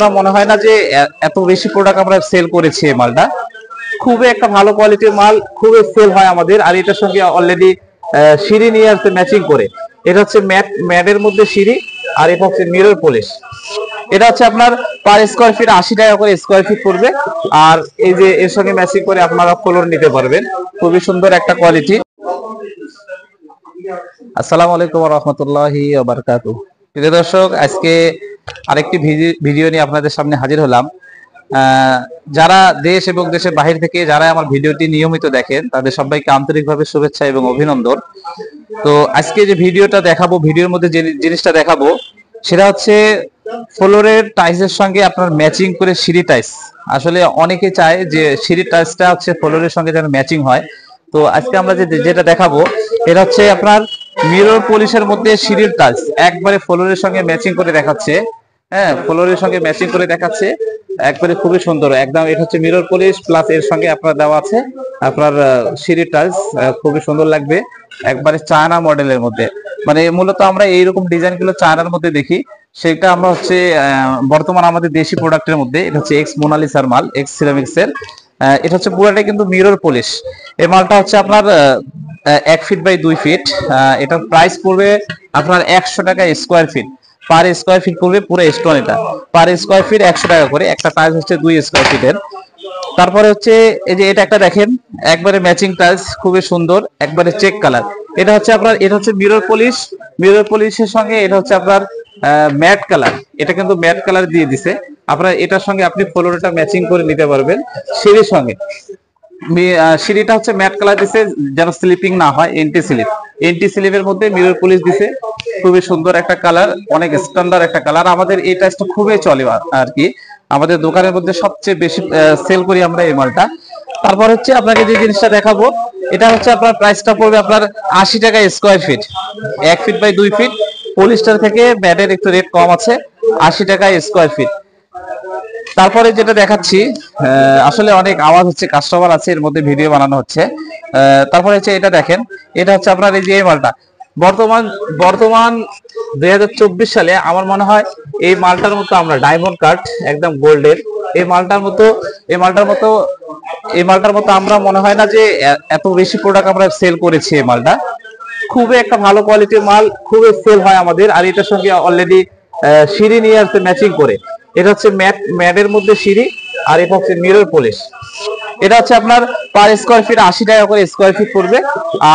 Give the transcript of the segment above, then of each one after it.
আপনার মনে হয় না যে এত বেশি প্রোডাক্ট আমরা সেল করেছি এই মালটা। খুবই একটা ভালো কোয়ালিটির মাল, খুবই সেল হয় আমাদের। আর এটার সঙ্গে অলরেডি সিঁড়ি নিয়ে আসছে ম্যাচিং করে। এটা হচ্ছে ম্যাটের মধ্যে সিঁড়ি, আর এটা হচ্ছে মিরর পলিশ। এটা হচ্ছে আপনার পার স্কোয়ার ফিট 80 টাকা করে স্কোয়ার ফিট পড়বে। আর এই যে এর সঙ্গে ম্যাচিং করে আপনারা ফ্লোর নিতে পারবেন। খুবই সুন্দর একটা কোয়ালিটি। আসসালামু আলাইকুম ওয়া রাহমাতুল্লাহি ওয়া বারাকাতুহু। প্রিয় দর্শক, আজকে আরেকটি ভিডিও নিয়ে আপনাদের সামনে হাজির হলাম। যারা দেশ এবং দেশের বাহির থেকে যারা আমার ভিডিওটি নিয়মিত দেখেন, তাদের সবাইকে আন্তরিকভাবে শুভেচ্ছা এবং অভিনন্দন। তো আজকে যে ভিডিওটা দেখাবো, ভিডিওর মধ্যে যে জিনিসটা দেখাবো সেটা হচ্ছে ফ্লোরের টাইলসের সঙ্গে আপনার ম্যাচিং করে সিঁড়ি টাইলস। আসলে অনেকে চায় যে সিঁড়ি টাইলসটা হচ্ছে ফ্লোরের সঙ্গে যেন ম্যাচিং হয়। তো আজকে আমরা যেটা দেখাবো এটা হচ্ছে আপনার মিরর পলিশের মধ্যে সিঁড়ির টাইলস একবারে ফ্লোরের সঙ্গে ম্যাচিং করে দেখাচ্ছে। হ্যাঁ, ফ্লোরের সঙ্গে ম্যাচিং করে দেখাচ্ছে, একবারে খুবই সুন্দর একদম। এটা হচ্ছে মিরর পলিশ প্লাস এর সঙ্গে আপনার দেওয়া আছে আপনার সিঁড়ির টাইলস। খুবই সুন্দর লাগবে, একবারে চায়না মডেলের মধ্যে। মানে মূলত আমরা এইরকম ডিজাইন গুলো চায়নার মধ্যে দেখি, সেটা আমরা হচ্ছে বর্তমান আমাদের দেশি প্রোডাক্টের মধ্যে। এটা হচ্ছে এক্স মোনালিসার মাল, এক্স সিরামিক্স এর। এটা হচ্ছে পুরোটাই কিন্তু মিরর পলিশ। এই মালটা হচ্ছে আপনার 1 ফিট বাই 2 ফিট। এটার প্রাইস পড়বে আপনার 100 টাকা square fit. Per square feet পড়বে পুরো স্টোন। এটা পার স্কোয়ার ফিট 100 টাকা করে। একটা টাইলস হচ্ছে 2 স্কোয়ার ফিটের। তারপরে হচ্ছে এই যে এটা একটা দেখেন, একবারে ম্যাচিং টাইলস, খুবই সুন্দর, একবারে চেক কালার। এটা হচ্ছে আপনার, এটা হচ্ছে মিরর পলিশ। মিরর পলিশের সঙ্গে এটা হচ্ছে আপনার ম্যাট কালার। এটা কিন্তু ম্যাট কালার দিয়ে দিছে আপনার। এটার সঙ্গে আপনি ফ্লোরটা ম্যাচিং করে নিতে পারবেন সিঁড়ির সঙ্গে। সিঁড়িটা হচ্ছে ম্যাট কালার দিছে যেন স্লিপিং না হয়, এন্টি স্লিপের মধ্যে মিরর পলিশ দিছে। খুবই সুন্দর একটা কালার, অনেক স্ট্যান্ডার্ড একটা কালার। আমাদের এই টাইলসটা খুবই চলে আর কি, আমাদের দোকানের মধ্যে সবচেয়ে বেশি সেল করি আমরা এই মালটা। তারপর হচ্ছে আপনাকে যে জিনিসটা দেখাবো, এটা হচ্ছে আপনার প্রাইসটা পড়বে আপনার 80 টাকা square feet. 1 feet by 2 feet. Polyester থেকে ম্যাটের একটু রেট কম আছে, 80 টাকা স্কোয়ার ফিট। তারপরে যেটা দেখাচ্ছি, আসলে অনেক আওয়াজ হচ্ছে, কাস্টমার আছে, এর মধ্যে ভিডিও বানানো হচ্ছে। তারপরে হচ্ছে এটা দেখেন, এটা হচ্ছে আপনার এই যে এই মালটা বর্তমান 2024 সালে আমার মনে হয় এই মালটার মতো আমরা ডায়মন্ড কাট একদম গোল্ডের এই মালটার মতো আমরা মনে হয় না যে এত বেশি প্রোডাক্ট আমরা সেল করেছি এই মালটা। খুবই একটা ভালো কোয়ালিটির মাল, খুবই সেল হয় আমাদের। আর এটার সঙ্গে অলরেডি সিঁড়ি নিয়ে আসছে ম্যাচিং করে। এটা হচ্ছে ম্যাটের মধ্যে সিঁড়ি, আর এটা হচ্ছে মিরর পলিশ। এটা হচ্ছে আপনার পার স্কোয়ার ফিট 80 টাকা করে স্কোয়ার ফিট পড়বে।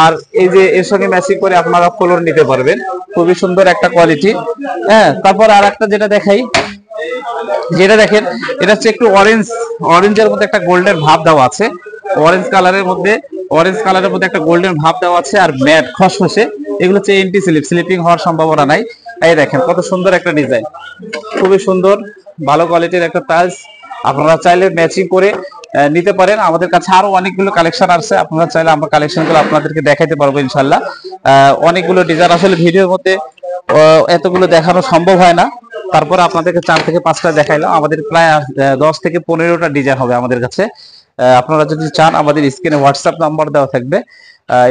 আর এই যে এর সঙ্গে ম্যাচিং করে আপনারা ফ্লোর নিতে পারবেন। খুবই সুন্দর একটা কোয়ালিটি। হ্যাঁ, তারপর আর একটা যেটা দেখাই, যেটা দেখেন, এটা হচ্ছে একটু অরেঞ্জের মধ্যে একটা গোল্ডেন ভাব দেওয়া আছে। অরেঞ্জ কালারের মধ্যে একটা গোল্ডেন ভাব দেওয়া আছে। আর ম্যাট খসখসে, এগুলো হচ্ছে এন্টি স্লিপিং হওয়ার সম্ভাবনা নাই। এই দেখেন কত সুন্দর একটা ডিজাইন, খুবই সুন্দর, ভালো কোয়ালিটির একটা টাইলস। আপনারা চাইলে ম্যাচিং করে নিতে পারেন। আমাদের কাছে আরো অনেকগুলো কালেকশন আছে, আপনারা চাইলে আমরা কালেকশনগুলো আপনাদেরকে দেখাইতে পারবো ইনশাল্লাহ। অনেকগুলো ডিজাইন, আসলে ভিডিওর মধ্যে এতগুলো দেখানো সম্ভব হয় না। তারপর আপনাদেরকে 4 থেকে 5টা দেখাইলাম। আমাদের প্রায় 10 থেকে 15টা ডিজাইন হবে আমাদের কাছে। আপনারা যদি চান, আমাদের স্ক্রিনে হোয়াটসঅ্যাপ নাম্বার দেওয়া থাকবে,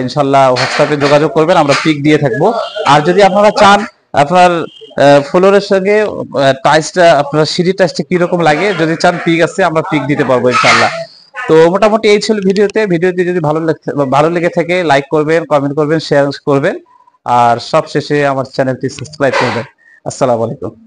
ইনশাল্লাহ হোয়াটসঅ্যাপে যোগাযোগ করবেন, আমরা পিক দিয়ে থাকবো। আর যদি আপনারা চান আপনার ফ্লোরের সঙ্গে টাইলসটা, আপনার সিঁড়ি টাইলসটা কিরকম লাগে, যদি চান পিক আছে, আমরা পিক দিতে পারবো ইনশাল্লাহ। তো মোটামুটি এই ছিল ভিডিওটি যদি ভালো লেগে থাকে লাইক করবেন, কমেন্ট করবেন, শেয়ার করবেন। আর সব শেষে আমার চ্যানেলটি সাবস্ক্রাইব করবেন। আসসালামু আলাইকুম।